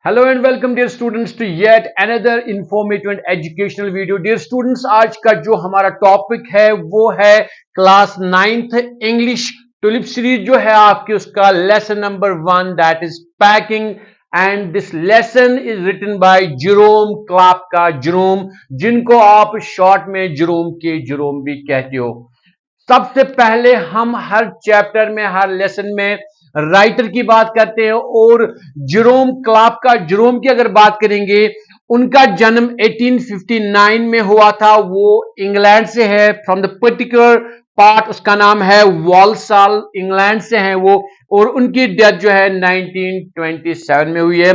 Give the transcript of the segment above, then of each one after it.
Hello and welcome dear students to yet another informative and educational video. Dear students, आज का जो हमारा topic है वो है class ninth English tulip series जो है आपकी, उसका lesson number 1 that is packing. And this lesson is written by Jerome Clark K Jerome, जिनको आप शॉर्ट में जेरोम के जेरोम भी कहते हो। सबसे पहले हम हर चैप्टर में, हर लेसन में राइटर की बात करते हैं और जेरोम क्लार्क का जेरोम की अगर बात करेंगे, उनका जन्म 1859 में हुआ था। वो इंग्लैंड से है, फ्रॉम द पर्टिकुलर पार्ट उसका नाम है वॉलसाल, इंग्लैंड से हैं वो। और उनकी डेथ जो है 1927 में हुई है।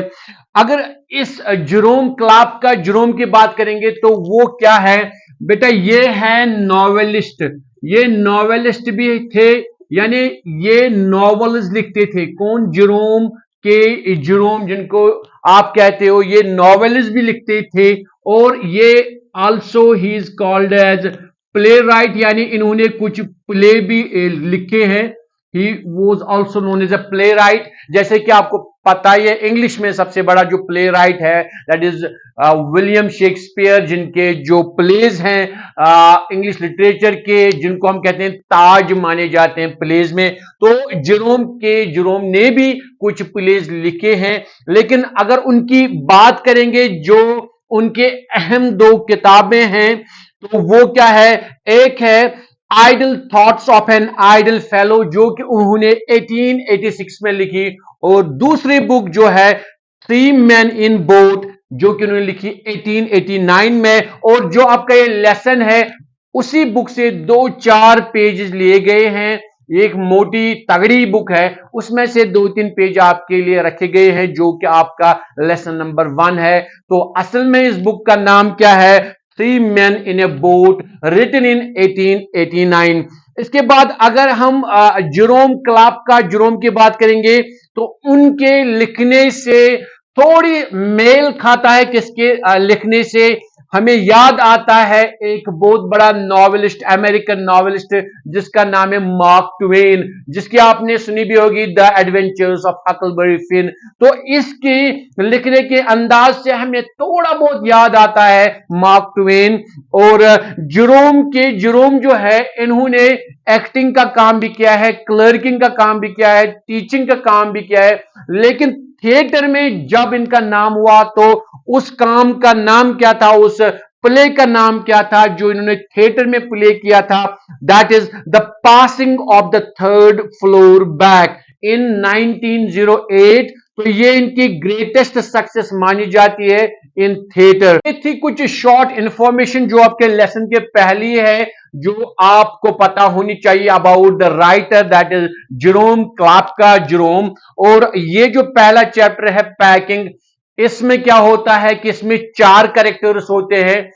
अगर इस जेरोम क्लार्क का जेरोम की बात करेंगे तो वो क्या है बेटा, ये है नॉवेलिस्ट। ये नॉवेलिस्ट भी थे, यानी ये नॉवेल्स लिखते थे। कौन? जेरोम के जेरोम, जिनको आप कहते हो, ये नॉवेल्स भी लिखते थे। और ये also he is called as playwright, यानी इन्होंने कुछ प्ले भी लिखे हैं। He was also known as a playwright. जैसे कि आपको पता ही है, इंग्लिश में सबसे बड़ा जो प्ले राइट है दैट इज विलियम शेक्सपियर, जिनके जो प्लेज हैं इंग्लिश लिटरेचर के, जिनको हम कहते हैं ताज माने जाते हैं प्लेज में। तो जेरोम ने भी कुछ प्लेज लिखे हैं। लेकिन अगर उनकी बात करेंगे, जो उनके अहम दो किताबें हैं, तो वो क्या है? एक है idle thoughts of an idle fellow, जो कि उन्होंने 1886 में लिखी। और दूसरी बुक जो है थ्री मैन इन बोट, जो कि उन्होंने लिखी 1889 में। और जो आपका ये लेसन है, उसी बुक से 2-4 पेजेस लिए गए हैं। एक मोटी तगड़ी बुक है, उसमें से 2-3 पेज आपके लिए रखे गए हैं, जो कि आपका लेसन नंबर 1 है। तो असल में इस बुक का नाम क्या है? Three man in a boat, written in 1889। इसके बाद अगर हम जेरोम क्लार्क का जेरोम की बात करेंगे, तो उनके लिखने से थोड़ी मेल खाता है। किसके लिखने से? हमें याद आता है एक बहुत बड़ा नॉवेलिस्ट, अमेरिकन नॉवेलिस्ट, जिसका नाम है मार्क ट्वेन, जिसकी आपने सुनी भी होगी द एडवेंचर्स ऑफ हकलबरी फिन। तो इसकी लिखने के अंदाज से हमें थोड़ा बहुत याद आता है मार्क ट्वेन। और जेरोम जो है, इन्होंने एक्टिंग का काम भी किया है, क्लर्किंग का काम भी किया है, टीचिंग का काम भी किया है। लेकिन थिएटर में जब इनका नाम हुआ, तो उस काम का नाम क्या था, उस प्ले का नाम क्या था जो इन्होंने थिएटर में प्ले किया था? That is the passing of the third floor back in 1908। तो ये इनकी ग्रेटेस्ट सक्सेस मानी जाती है इन थिएटर। ये थी कुछ शॉर्ट इंफॉर्मेशन जो आपके लेसन के पहली है, जो आपको पता होनी चाहिए about the writer that is Jerome Clark K Jerome. और ये जो पहला चैप्टर है पैकिंग, इसमें क्या होता है कि इसमें 4 कैरेक्टर्स होते हैं।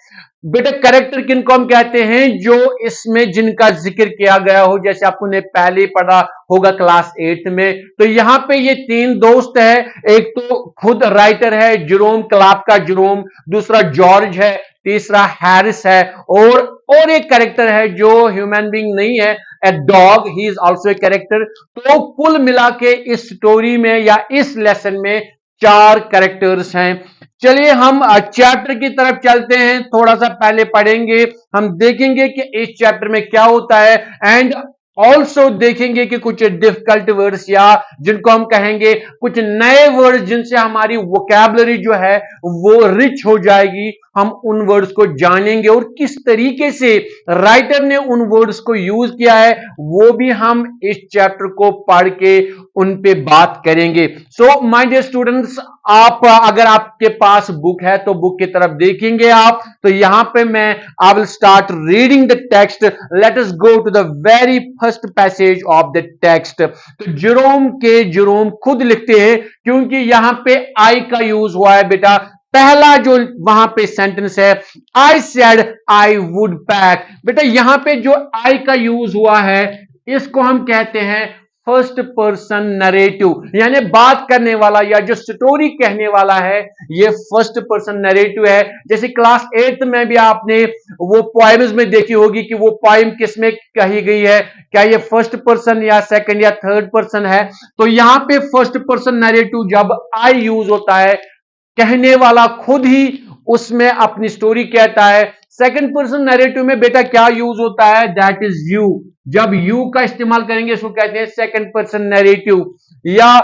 बेटा कैरेक्टर किनको हम कहते हैं? जो इसमें जिनका जिक्र किया गया हो, जैसे आपने पहले पढ़ा होगा क्लास 8 में। तो यहां पे ये 3 दोस्त है। एक तो खुद राइटर है जेरोम क्लार्क का जेरोम, दूसरा जॉर्ज है, तीसरा हैरिस है। और एक कैरेक्टर है जो ह्यूमन बीइंग नहीं है, a dog, he is also a character. तो कुल मिला के इस स्टोरी में या इस लेसन में 4 कैरेक्टर्स हैं। चलिए हम चैप्टर की तरफ चलते हैं। थोड़ा सा पहले पढ़ेंगे, हम देखेंगे कि इस चैप्टर में क्या होता है। एंड ऑल्सो देखेंगे कि कुछ डिफिकल्ट वर्ड्स, या जिनको हम कहेंगे कुछ नए वर्ड्स, जिनसे हमारी वोकैबुलरी जो है वो रिच हो जाएगी। हम उन वर्ड्स को जानेंगे और किस तरीके से राइटर ने उन वर्ड्स को यूज किया है, वो भी हम इस चैप्टर को पढ़ के उन पे बात करेंगे। सो माय डियर स्टूडेंट्स, आप अगर आपके पास बुक है तो बुक की तरफ देखेंगे आप। तो यहां पे मैं I will start reading the text. Let us go to the very first passage of the text. तो जेरोम खुद लिखते हैं, क्योंकि यहां पे आई का यूज हुआ है बेटा। पहला जो वहां पे सेंटेंस है, I said I would pack. बेटा यहां पे जो आई का यूज हुआ है, इसको हम कहते हैं फर्स्ट पर्सन नरेटिव, यानी बात करने वाला या जो स्टोरी कहने वाला है, ये फर्स्ट पर्सन नरेटिव है। जैसे क्लास 8 में भी आपने वो पोएम्स में देखी होगी कि वो पोएम किसमें कही गई है, क्या ये फर्स्ट पर्सन या सेकंड या थर्ड पर्सन है। तो यहां पे फर्स्ट पर्सन नरेटिव जब आई यूज होता है, कहने वाला खुद ही उसमें अपनी स्टोरी कहता है। सेकंड पर्सन नैरेटिव में बेटा क्या यूज होता है? That is you. जब यू का इस्तेमाल करेंगे इसको कहते हैं सेकंड पर्सन नैरेटिव। या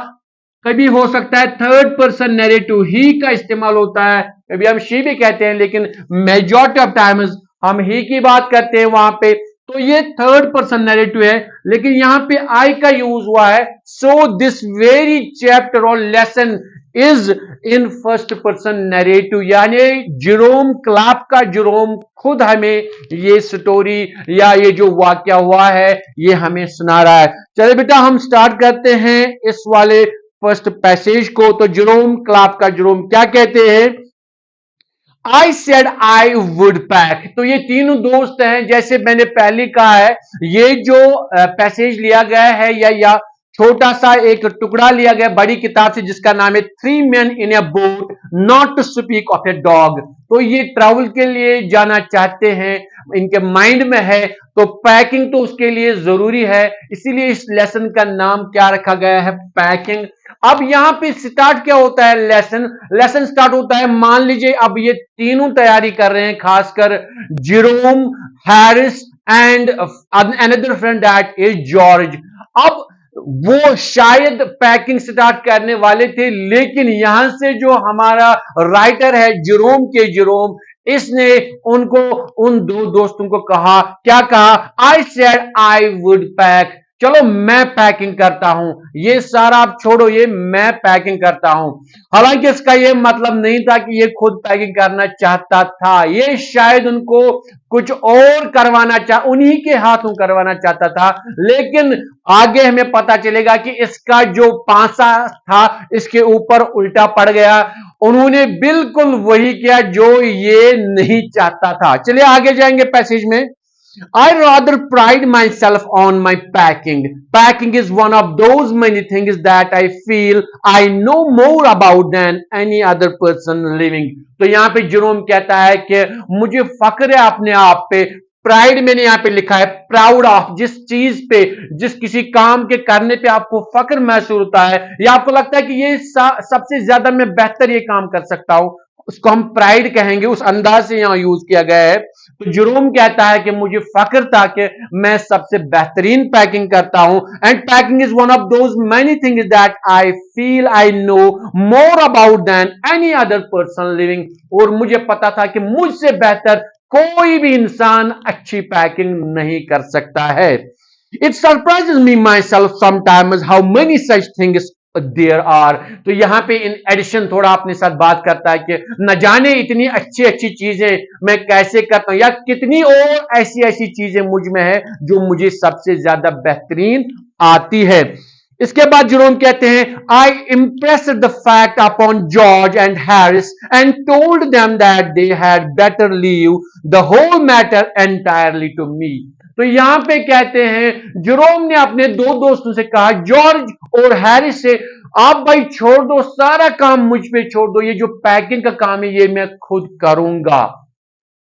कभी हो सकता है थर्ड पर्सन नैरेटिव, ही का इस्तेमाल होता है, कभी हम शी भी कहते हैं, लेकिन मेजॉरिटी ऑफ टाइम्स हम ही की बात करते हैं वहां पे। तो ये थर्ड पर्सन नैरेटिव है, लेकिन यहां पे आई का यूज हुआ है। सो दिस वेरी चैप्टर और lesson is in first person narrative, यानी जेरोम क्लैप का जेरोम खुद हमें ये स्टोरी या ये जो वाक्य हुआ है ये हमें सुना रहा है। चलिए बेटा हम स्टार्ट करते हैं इस वाले फर्स्ट पैसेज को। तो जेरोम क्लैप का जेरोम क्या कहते हैं? I said I would pack. तो ये तीनों दोस्त हैं, जैसे मैंने पहले कहा है, ये जो पैसेज लिया गया है या छोटा सा एक टुकड़ा लिया गया बड़ी किताब से जिसका नाम है three man in a boat not to speak of a dog. तो ये ट्रैवल के लिए जाना चाहते हैं, इनके माइंड में है, तो पैकिंग तो उसके लिए जरूरी है, इसीलिए इस लेसन का नाम क्या रखा गया है? पैकिंग। अब यहां पे स्टार्ट क्या होता है? लेसन। लेसन स्टार्ट होता है, मान लीजिए अब ये तीनों तैयारी कर रहे हैं, खासकर Jerome, Harris and another friend that is George. अब वो शायद पैकिंग स्टार्ट करने वाले थे, लेकिन यहां से जो हमारा राइटर है जेरोम के जेरोम, इसने उनको उन दो दोस्तों को कहा, क्या कहा? I said I would pack. चलो मैं पैकिंग करता हूं, ये सारा आप छोड़ो, ये मैं पैकिंग करता हूं। हालांकि इसका ये मतलब नहीं था कि ये खुद पैकिंग करना चाहता था, ये शायद उनको कुछ और करवाना उन्हीं के हाथों करवाना चाहता था। लेकिन आगे हमें पता चलेगा कि इसका जो पांसा था इसके ऊपर उल्टा पड़ गया, उन्होंने बिल्कुल वही किया जो ये नहीं चाहता था। चलिए आगे जाएंगे पैसेज में। I rather pride myself on my packing. Packing is one of those many things that I feel I know more about than any other person living. तो यहां पे जेरोम कहता है कि मुझे फख्र है अपने आप पे। प्राइड मैंने यहां पे लिखा है, प्राउड ऑफ, जिस चीज पे, जिस किसी काम के करने पे आपको फख्र महसूस होता है या आपको लगता है कि ये सबसे ज्यादा मैं बेहतर ये काम कर सकता हूं, उसको हम प्राइड कहेंगे। उस अंदाज से यहां यूज किया गया है। तो जेरोम कहता है कि मुझे फख्र था कि मैं सबसे बेहतरीन पैकिंग करता हूं, and packing is one of those many things that I feel I know more about than any other person living. और मुझे पता था कि मुझसे बेहतर कोई भी इंसान अच्छी पैकिंग नहीं कर सकता है। It surprises me myself sometimes how many such things there are. तो यहां पे इन एडिशन थोड़ा अपने साथ बात करता है कि न जाने इतनी अच्छी अच्छी चीजें मैं कैसे करता हूं, या कितनी और ऐसी ऐसी चीजें मुझ में है जो मुझे सबसे ज्यादा बेहतरीन आती है। इसके बाद जेरोम कहते हैं, I impressed the fact upon George and Harris and told them that they had better leave the whole matter entirely to me. तो यहां पे कहते हैं जेरोम ने अपने दो दोस्तों से कहा, जॉर्ज और हैरिस से, आप भाई छोड़ दो, सारा काम मुझ पे छोड़ दो, ये जो पैकिंग का काम है ये मैं खुद करूंगा।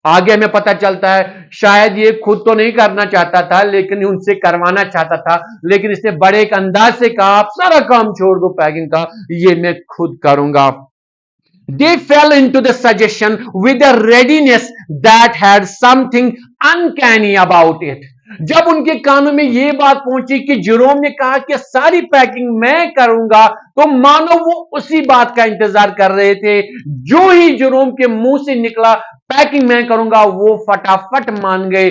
आगे हमें पता चलता है शायद ये खुद तो नहीं करना चाहता था, लेकिन उनसे करवाना चाहता था, लेकिन इसने बड़े एक अंदाज से कहा, आप सारा काम छोड़ दो पैकिंग का, ये मैं खुद करूंगा। They fell into the suggestion with a readiness that had something uncanny about it. जब उनके कानों में यह बात पहुंची कि जेरोम ने कहा कि सारी पैकिंग मैं करूंगा, तो मानो वो उसी बात का इंतजार कर रहे थे। जो ही जेरोम के मुंह से निकला पैकिंग मैं करूंगा, वो फटाफट मान गए।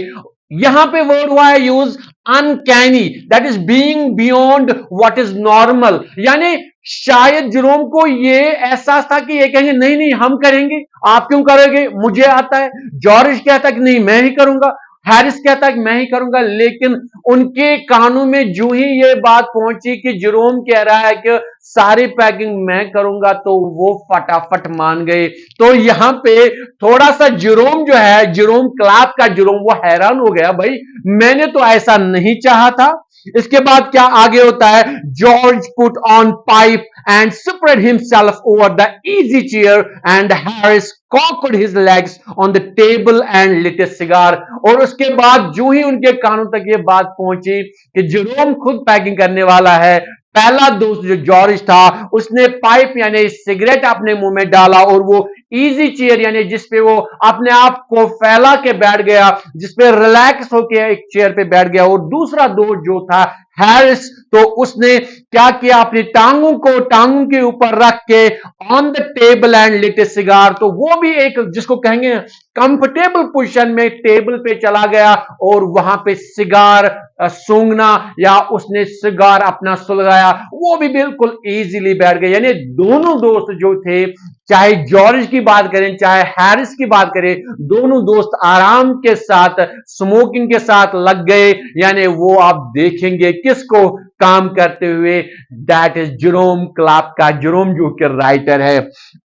यहां पे वर्ड हुआ है use uncanny, that is being beyond what is normal. यानी शायद जेरोम को ये एहसास था कि ये कहेंगे नहीं नहीं हम करेंगे, आप क्यों करोगे, मुझे आता है। जॉर्ज कहता कि नहीं मैं ही करूंगा, हैरिस कहता कि मैं ही करूंगा। लेकिन उनके कानों में जो ही ये बात पहुंची कि जेरोम कह रहा है कि सारी पैकिंग मैं करूंगा, तो वो फटाफट मान गए। तो यहां पे थोड़ा सा जेरोम जो है, जेरोम क्लैप का जेरोम, वो हैरान हो गया, भाई मैंने तो ऐसा नहीं चाहा था। इसके बाद क्या आगे होता है, George put on pipe and spread himself over the easy chair and Harris cocked his legs on the table and lit a cigar. और उसके बाद जो ही उनके कानों तक ये बात पहुंची कि जेरोम खुद पैकिंग करने वाला है, पहला दोस्त जो जॉर्ज था उसने पाइप यानी सिगरेट अपने मुंह में डाला और वो इजी चेयर यानी जिसपे वो अपने आप को फैला के बैठ गया, जिसपे रिलैक्स होके एक चेयर पे बैठ गया। और दूसरा दोस्त जो था हैरिस, तो उसने क्या किया, अपनी टांगों के ऊपर रख के on the table and lit a cigar, तो वो भी एक जिसको कहेंगे कंफर्टेबल पोजीशन में टेबल पे चला गया और वहां पे सिगार सूंघना या उसने सिगार अपना सुलगाया, वो भी बिल्कुल इजीली बैठ गए। यानी दोनों दोस्त जो थे, चाहे जॉर्ज की बात करें चाहे हैरिस की बात करें, दोनों दोस्त आराम के साथ स्मोकिंग के साथ लग गए। यानी वो आप देखेंगे किसको काम करते हुए, that is Jerome Clark K, Jerome जो कि राइटर है।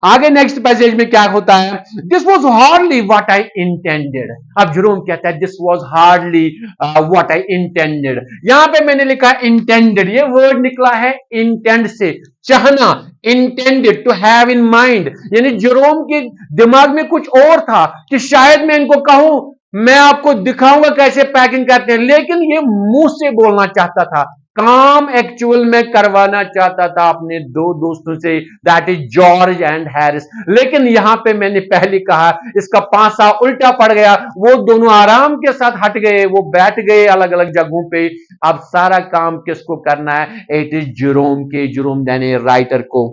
आगे नेक्स्ट पैसेज में क्या होता है, this was hardly what I intended. अब जेरोम कहता है this was hardly what I intended. यहां पे मैंने लिखा इंटेंडेड, ये वर्ड निकला है इंटेंड से, चाहना, intended to have in mind. यानी जेरोम के दिमाग में कुछ और था कि शायद मैं इनको कहूं, मैं आपको दिखाऊंगा कैसे पैकिंग करते हैं, लेकिन ये मुंह से बोलना चाहता था, काम एक्चुअल में करवाना चाहता था अपने दो दोस्तों से, that is George and Harris. लेकिन यहां पे मैंने पहले कहा इसका पासा उल्टा पड़ गया, वो दोनों आराम के साथ हट गए, वो बैठ गए अलग अलग जगहों पे। अब सारा काम किसको करना है, इट इज जेरोम के, जेरोम यानी राइटर को।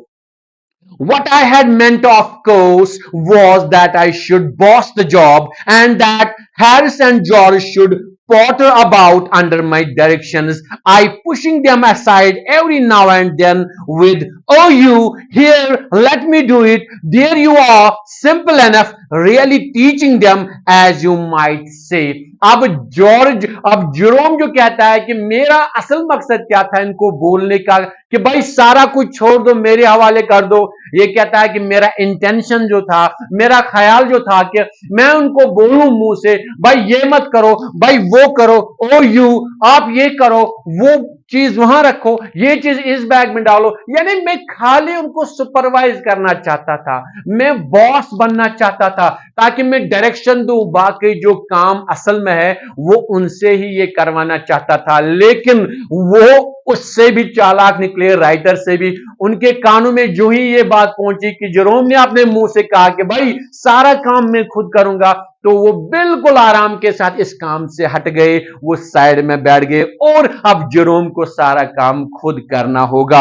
What I had meant, of course, was that I should boss the job and that Harris and George should potter about under my directions, I pushing them aside every now and then with, oh, you, here, let me do it, there you are, simple enough, really teaching them as you might say. अब Jerome जो कहता है कि मेरा असल मकसद क्या था इनको बोलने का, कि भाई सारा कुछ छोड़ दो, मेरे हवाले कर दो। ये कहता है कि मेरा इंटेंशन जो था, मेरा ख्याल जो था कि मैं उनको बोलूं मुंह से, भाई ये मत करो, भाई वो करो, ओ यू, आप ये करो, वो चीज वहां रखो, ये चीज इस बैग में डालो। यानी मैं खाली उनको सुपरवाइज करना चाहता था, मैं बॉस बनना चाहता था ताकि मैं डायरेक्शन दूं, बाकी जो काम असल में है वो उनसे ही ये करवाना चाहता था। लेकिन वो उससे भी चालाक निकले, राइटर से भी। उनके कानों में जो ही ये बात पहुंची कि जेरोम ने अपने मुंह से कहा कि भाई सारा काम मैं खुद करूंगा, तो वो बिल्कुल आराम के साथ इस काम से हट गए, वो साइड में बैठ गए और अब जेरोम को सारा काम खुद करना होगा।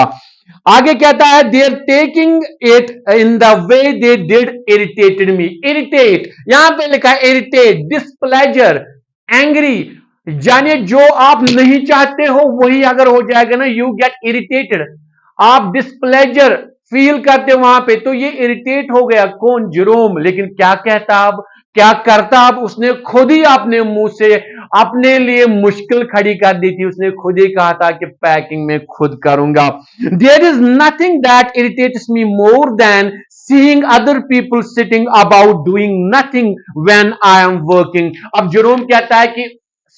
आगे कहता है they're taking it in the way they did irritated me. Irritate यहां पे लिखा है इरिटेट, डिस्प्लेजर, एंग्री, यानी जो आप नहीं चाहते हो वही अगर हो जाएगा ना, यू गेट इरिटेटेड, आप डिस्प्लेजर फील करते हो वहां पे, तो ये इरिटेट हो गया। कौन, जेरोम। लेकिन क्या कहता, अब क्या करता, अब उसने खुद ही अपने मुंह से अपने लिए मुश्किल खड़ी कर दी थी, उसने खुद ही कहा था कि पैकिंग में खुद करूंगा। There is nothing that irritates me more than seeing other people sitting about doing nothing when I am working। अब जेरोम कहता है कि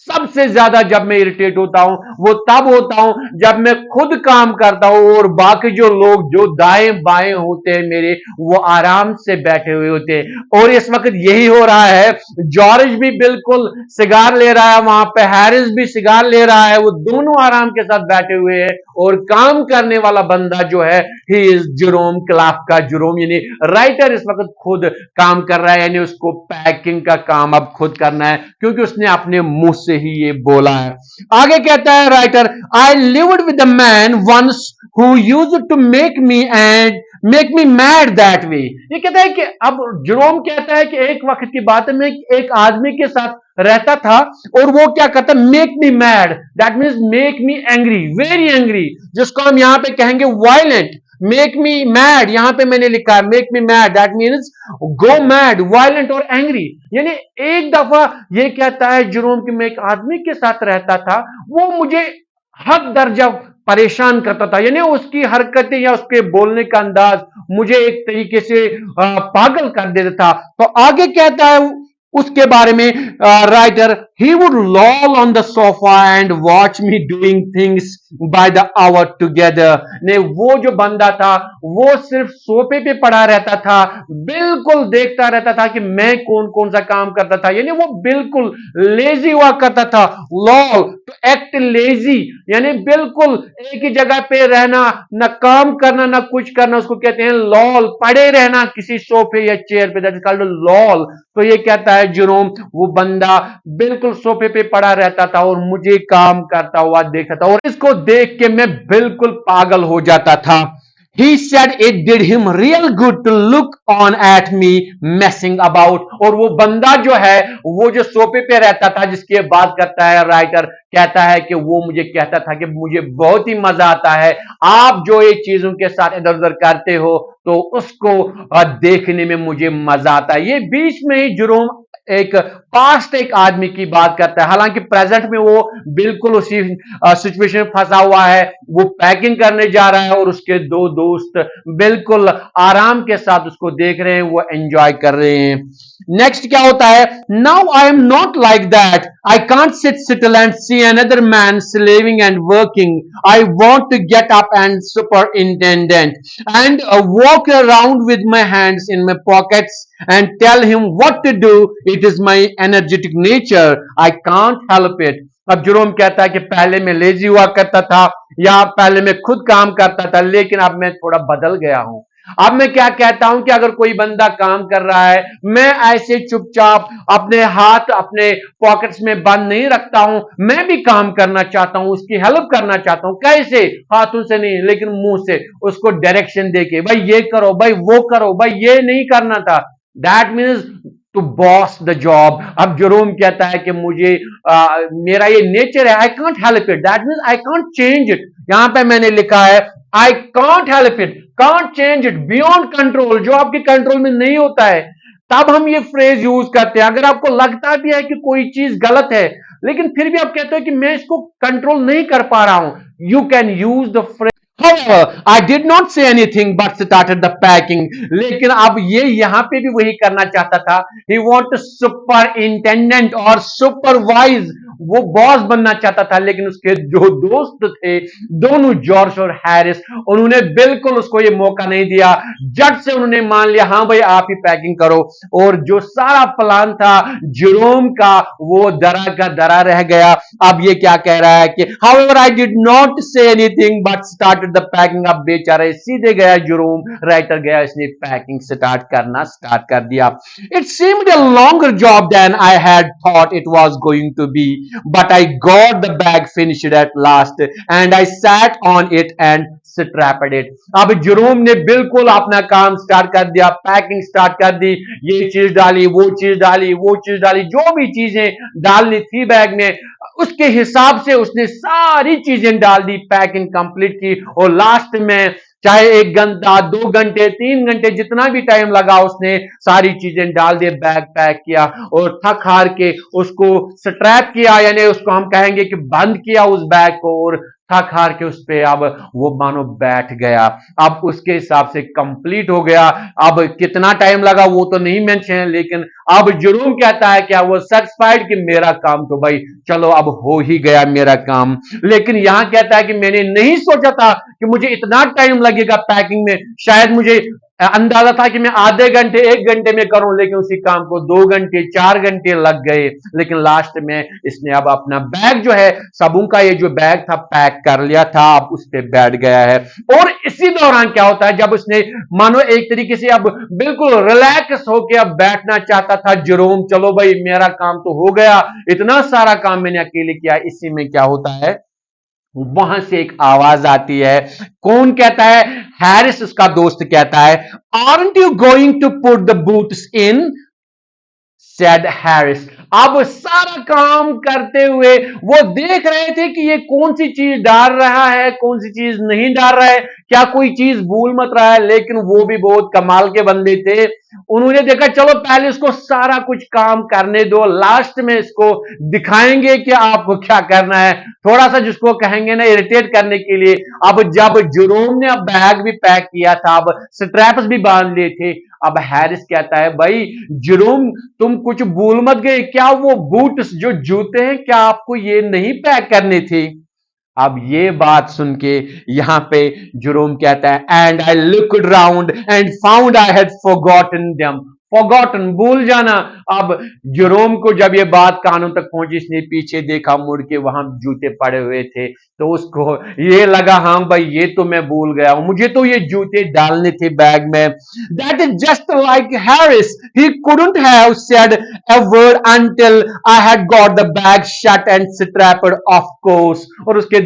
सबसे ज्यादा जब मैं इरिटेट होता हूं वो तब होता हूं जब मैं खुद काम करता हूं और बाकी जो लोग जो दाएं बाएं होते हैं मेरे, वो आराम से बैठे हुए होते हैं। और इस वक्त यही हो रहा है, जॉर्ज भी बिल्कुल सिगार ले रहा है, वहां पे हैरिस भी सिगार ले रहा है, वो दोनों आराम के साथ बैठे हुए हैं और काम करने वाला बंदा जो है he is Jerome Clark K, Jerome यानी राइटर इस वक्त खुद काम कर रहा है, यानी उसको पैकिंग का काम अब खुद करना है क्योंकि उसने अपने मुंह से ही ये बोला है। आगे कहता है writer, I lived with a man once who used to make me mad that way. ये कहता है कि अब जेरोम कहता है कि एक वक्त की बात है, मैं एक आदमी के साथ रहता था और वो क्या करता, make me mad, that means make me angry, very angry, जिसको हम यहां पे कहेंगे वायलेंट। मेक मी मैड यहां पे मैंने लिखा है, make me mad that means go mad, violent और एंग्री। यानी एक दफा ये कहता है जेरोम कि मैं एक आदमी के साथ रहता था, वो मुझे हद दर्जा परेशान करता था, यानी उसकी हरकतें या उसके बोलने का अंदाज मुझे एक तरीके से पागल कर देता था। तो आगे कहता है उसके बारे में writer He would loll on the sofa and watch me doing things by the hour together. ने वो जो बंदा था वो सिर्फ सोफे पे पड़ा रहता था, बिल्कुल देखता रहता था कि मैं कौन कौन सा काम करता था, यानी वो बिल्कुल लेजी हुआ करता था। लॉल टू एक्ट लेजी, यानी बिल्कुल एक ही जगह पे रहना, न काम करना न कुछ करना, उसको कहते हैं लॉल, पड़े रहना किसी सोफे या चेयर पे, दैट इज कॉल्ड लॉल। तो ये कहता है जेरोम, वो बंदा बिल्कुल सोफे पे पड़ा रहता था और मुझे काम करता हुआ देखता था, और इसको देख के मैं बिल्कुल पागल हो जाता था। He said it did him real good to look on at me messing about। और वो बंदा जो है, वो जो सोफे पे रहता था जिसकी बात करता है राइटर, कहता है कि वो मुझे कहता था कि मुझे बहुत ही मजा आता है आप जो ये चीजों के साथ इधर उधर करते हो, तो उसको देखने में मुझे मजा आता है। ये बीच में ही जेरोम एक पास्ट एक आदमी की बात करता है, हालांकि प्रेजेंट में वो बिल्कुल उसी सिचुएशन में फंसा हुआ है। वो पैकिंग करने जा रहा है और उसके दो दोस्त बिल्कुल आराम के साथ उसको देख रहे हैं, वो एंजॉय कर रहे हैं। नेक्स्ट क्या होता है, now I am not like that, I can't sit still and see another man slaving and working, I want to get up and superintendent and walk around with my hands in my pockets and tell him what to do. It is my energetic nature, I can't help it। अब Jerome कहता है कि पहले मैं lazy हुआ करता था, या पहले मैं खुद काम करता था, लेकिन अब मैं थोड़ा बदल गया हूं। अब मैं क्या कहता हूं कि अगर कोई बंदा काम कर रहा है, मैं ऐसे चुपचाप अपने हाथ अपने पॉकेट्स में बंद नहीं रखता हूं, मैं भी काम करना चाहता हूं, उसकी हेल्प करना चाहता हूं। कैसे? हाथों से नहीं, लेकिन मुंह से उसको डायरेक्शन देके, भाई ये करो, भाई वो करो, भाई ये नहीं करना था। That means to boss the job. अब जेरोम कहता है कि मुझे मेरा ये नेचर है, I can't help it, that means I can't change it. यहां पे मैंने लिखा है I can't help it, can't change it, beyond control, जो आपके कंट्रोल में नहीं होता है, तब हम ये फ्रेज यूज करते हैं। अगर आपको लगता भी है कि कोई चीज गलत है, लेकिन फिर भी आप कहते हो कि मैं इसको कंट्रोल नहीं कर पा रहा हूं, you can use the phrase. However, I did not say anything but started the packing। लेकिन अब ये यहां पे भी वही करना चाहता था। He want to superintendent और supervise, वो बॉस बनना चाहता था, लेकिन उसके जो दोस्त थे दोनों, जॉर्ज और हैरिस, उन्होंने बिल्कुल उसको ये मौका नहीं दिया। जट से उन्होंने मान लिया, हाँ भाई आप ही पैकिंग करो, और जो सारा प्लान था जेरोम का वो दरा का दरा रह गया। अब ये क्या कह रहा है कि however I did not say anything but started the packing। अब बेचारे सीधे गया जेरोम, राइटर गया, इसने पैकिंग स्टार्ट कर दिया। It seemed a longer job than I had thought it was going to be, but I got the bag finished at last and I sat on it and strapped it। अब Jerome ने बिल्कुल अपना काम start कर दिया, packing start कर दी, ये चीज डाली, वो चीज डाली, वो चीज डाली, जो भी चीजें डालनी थी बैग में उसके हिसाब से उसने सारी चीजें डाल दी, पैकिंग कंप्लीट की, और लास्ट में चाहे 1 घंटा 2 घंटे 3 घंटे जितना भी टाइम लगा, उसने सारी चीजें डाल दी, बैग पैक किया और थक हार के उसको स्ट्रैप किया, यानी उसको हम कहेंगे कि बंद किया उस बैग को, और थक हार के उस पे अब वो मानो बैठ गया। अब उसके हिसाब से कंप्लीट हो गया। अब कितना टाइम लगा वो तो नहीं मेंशन है, लेकिन अब जेरोम कहता है क्या वो सेटिस्फाइड कि मेरा काम तो भाई चलो अब हो ही गया मेरा काम। लेकिन यहां कहता है कि मैंने नहीं सोचा था कि मुझे इतना टाइम लगेगा पैकिंग में, शायद मुझे अंदाजा था कि मैं आधे घंटे 1 घंटे में करूं, लेकिन उसी काम को 2 घंटे 4 घंटे लग गए। लेकिन लास्ट में इसने अब अपना बैग जो है, सबों का ये जो बैग था पैक कर लिया था, अब उस पर बैठ गया है। और इसी दौरान क्या होता है, जब उसने मानो एक तरीके से अब बिल्कुल रिलैक्स होकर अब बैठना चाहता था जेरोम, चलो भाई मेरा काम तो हो गया, इतना सारा काम मैंने अकेले किया, इसी में क्या होता है, वहां से एक आवाज आती है। कौन कहता है? हैरिस उसका दोस्त कहता है, aren't you going to put the boots in, said Harris. अब सारा काम करते हुए वो देख रहे थे कि ये कौन सी चीज डाल रहा है, कौन सी चीज नहीं डाल रहा है, क्या कोई चीज भूल मत रहा है, लेकिन वो भी बहुत कमाल के बंदे थे। उन्होंने देखा चलो पहले इसको सारा कुछ काम करने दो, लास्ट में इसको दिखाएंगे कि आपको क्या करना है, थोड़ा सा जिसको कहेंगे ना इरिटेट करने के लिए। अब जब जेरोम ने अब बैग भी पैक किया था, अब स्ट्रैप्स भी बांध लिए थे, अब हैरिस कहता है भाई जेरोम तुम कुछ भूल मत गए क्या, वो बूट्स जो जूते हैं क्या आपको ये नहीं पैक करने थे। अब ये बात सुन के यहां पे जेरोम कहता है and I looked round and found I had forgotten them. Forgotten भूल जाना। अब जेरोम को जब ये बात कानों तक पहुंची, इसने पीछे देखा मुड़ के, वहां जूते पड़े हुए थे, तो उसको ये लगा हाँ भाई ये तो मैं भूल गया हूं, मुझे तो ये जूते डालने थे बैग में। That is just like Harris, he couldn't have said a word until I had got the bag shut and strapped of course। और उसके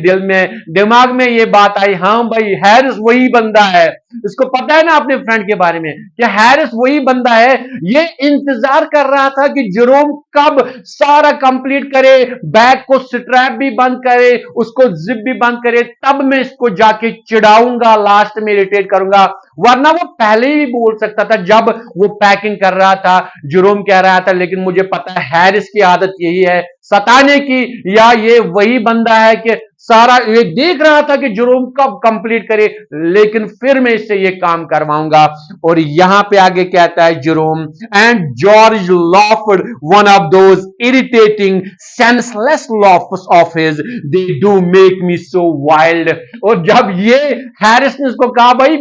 दिमाग में ये बात आई, हाँ भाई हैरिस वही बंदा है, इसको पता है ना अपने फ्रेंड के बारे में कि हैरिस वही बंदा है। ये इंतजार कर रहा था कि जेरोम कब सारा कंप्लीट करे, बैग को स्ट्रैप भी बंद करे, उसको जिप भी बंद करे, तब मैं इसको जाके चिढ़ाऊंगा, लास्ट में इरिटेट करूंगा। वरना वो पहले ही बोल सकता था जब वो पैकिंग कर रहा था, जेरोम कह रहा था लेकिन मुझे पता है हैरिस की आदत यही है सताने की, या ये वही बंदा है कि सारा ये देख रहा था कि जेरोम कब कंप्लीट करे, लेकिन फिर मैं इससे ये काम करवाऊंगा। और यहां पे आगे कहता है Jerome and George laughed one of those irritating senseless laughs of his, they do make me so wild. और जब ये हैरिस ने उसको कहा भाई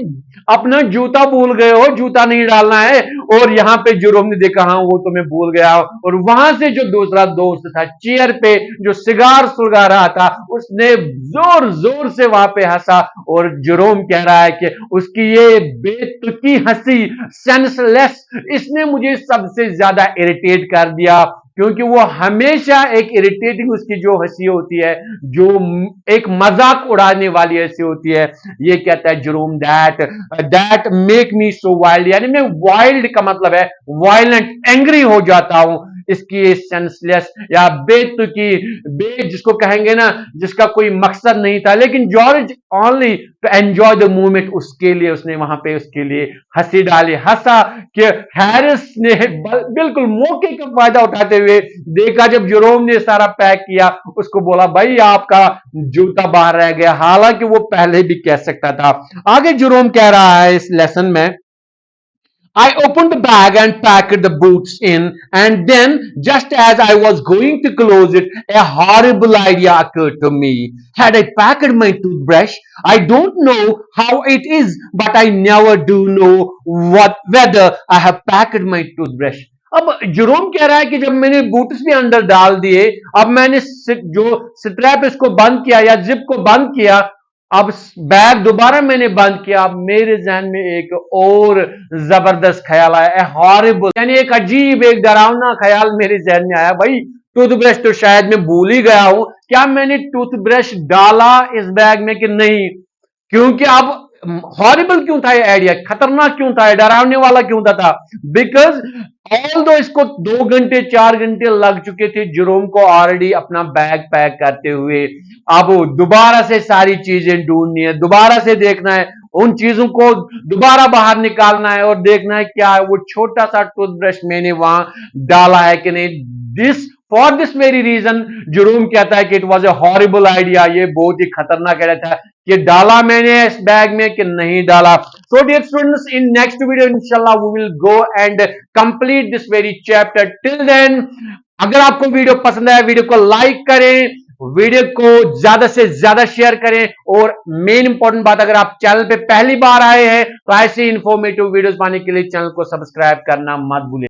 अपना जूता भूल गए हो, जूता नहीं डालना है, और यहां पे जेरोम ने देखा हाँ वो तो मैं भूल गया, और वहां से जो दूसरा दोस्त था चेयर पे जो सिगार सुलगा रहा था, उसने जोर जोर से वहां पे हंसा। और जेरोम कह रहा है कि उसकी ये बेतुकी हंसी सेंसलेस, इसने मुझे सबसे ज्यादा इरिटेट कर दिया, क्योंकि वो हमेशा एक इरिटेटिंग उसकी जो हंसी होती है, जो एक मजाक उड़ाने वाली हंसी होती है। ये कहता है Jerome that make me so wild, यानी मैं वाइल्ड का मतलब है वायलेंट, एंग्री हो जाता हूं इसकी सेंसलेस या बेतुकी, जिसको कहेंगे ना जिसका कोई मकसद नहीं था, लेकिन George only to enjoy the moment, उसके लिए उसने वहां पे उसके लिए हंसी डाली, हंसा कि हैरिस ने बिल्कुल मौके का फायदा उठाते हुए देखा, जब जेरोम ने सारा पैक किया उसको बोला भाई आपका जूता बाहर रह गया, हालांकि वो पहले भी कह सकता था। आगे जेरोम कह रहा है इस लेसन में, I opened the bag and packed the boots in, and then, just as I was going to close it, a horrible idea occurred to me. Had I packed my toothbrush? I don't know how it is, but I never do know whether I have packed my toothbrush. अब Jerome कह रहा है कि जब मैंने boots भी अंदर डाल दिए, अब मैंने जो स्ट्रैप इसको बंद किया या जिप को बंद किया, अब बैग दोबारा मैंने बंद किया, अब मेरे जहन में एक और जबरदस्त ख्याल आया, हॉरिबल, यानी एक अजीब एक डरावना ख्याल मेरे जहन में आया, भाई टूथब्रश तो शायद मैं भूल ही गया हूं, क्या मैंने टूथब्रश डाला इस बैग में कि नहीं। क्योंकि अब हॉरिबल क्यों था ये आइडिया, खतरनाक क्यों था, डरावने वाला क्यों था, बिकॉज ऑल दो इसको 2 घंटे 4 घंटे लग चुके थे जेरोम को ऑलरेडी अपना बैग पैक करते हुए। अब दोबारा से सारी चीजें ढूंढनी है, दोबारा से देखना है, उन चीजों को दोबारा बाहर निकालना है और देखना है क्या वो छोटा सा टूथब्रश मैंने वहां डाला है कि नहीं। This for this very reason Jerome कहता है कि it was a horrible idea, ये बहुत ही खतरनाक आइडिया था कि डाला मैंने इस बैग में कि नहीं डाला। So dear students, in next video inshallah we will go and complete this very chapter. Till then, अगर आपको वीडियो पसंद आया वीडियो को लाइक करें, वीडियो को ज्यादा से ज्यादा शेयर करें, और मेन इंपॉर्टेंट बात, अगर आप चैनल पे पहली बार आए हैं तो ऐसे इंफॉर्मेटिव वीडियोस पाने के लिए चैनल को सब्सक्राइब करना मत भूलें।